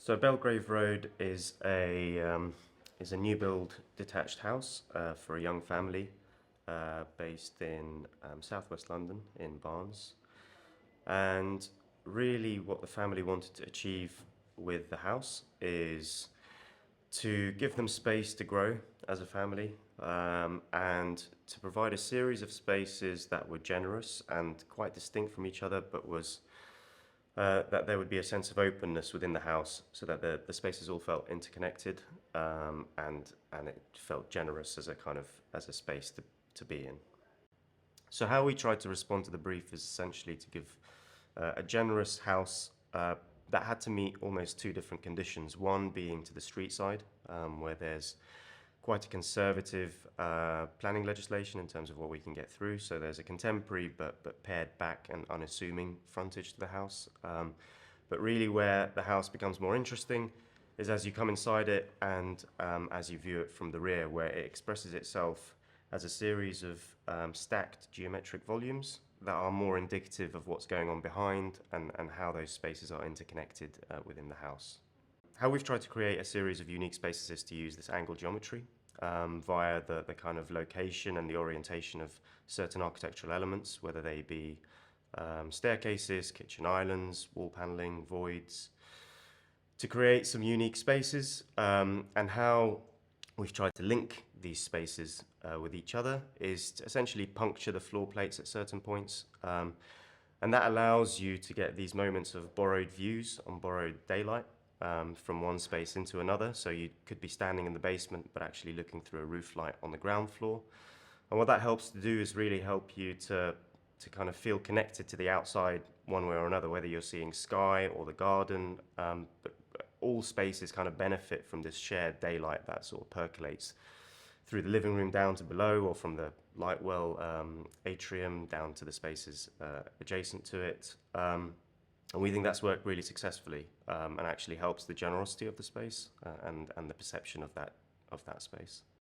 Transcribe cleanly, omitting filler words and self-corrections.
So Belgrave Road is a new build detached house for a young family based in southwest London in Barnes. And really what the family wanted to achieve with the house is to give them space to grow as a family, and to provide a series of spaces that were generous and quite distinct from each other, but was that there would be a sense of openness within the house, so that the spaces all felt interconnected, and it felt generous as a as a space to be in. So how we tried to respond to the brief is essentially to give a generous house that had to meet almost two different conditions. One being to the street side, where there's quite a conservative planning legislation in terms of what we can get through. So there's a contemporary but pared back and unassuming frontage to the house. But really where the house becomes more interesting is as you come inside it and as you view it from the rear, where it expresses itself as a series of stacked geometric volumes that are more indicative of what's going on behind and how those spaces are interconnected within the house. How we've tried to create a series of unique spaces is to use this angle geometry via the kind of location and the orientation of certain architectural elements, whether they be staircases, kitchen islands, wall paneling, voids, to create some unique spaces. And how we've tried to link these spaces with each other is to essentially puncture the floor plates at certain points. And that allows you to get these moments of borrowed views on borrowed daylight from one space into another. So you could be standing in the basement but actually looking through a roof light on the ground floor. And what that helps to do is really help you to kind of feel connected to the outside one way or another, whether you're seeing sky or the garden. But all spaces kind of benefit from this shared daylight that sort of percolates through the living room down to below, or from the light well atrium down to the spaces adjacent to it. And we think that's worked really successfully, and actually helps the generosity of the space and the perception of that space.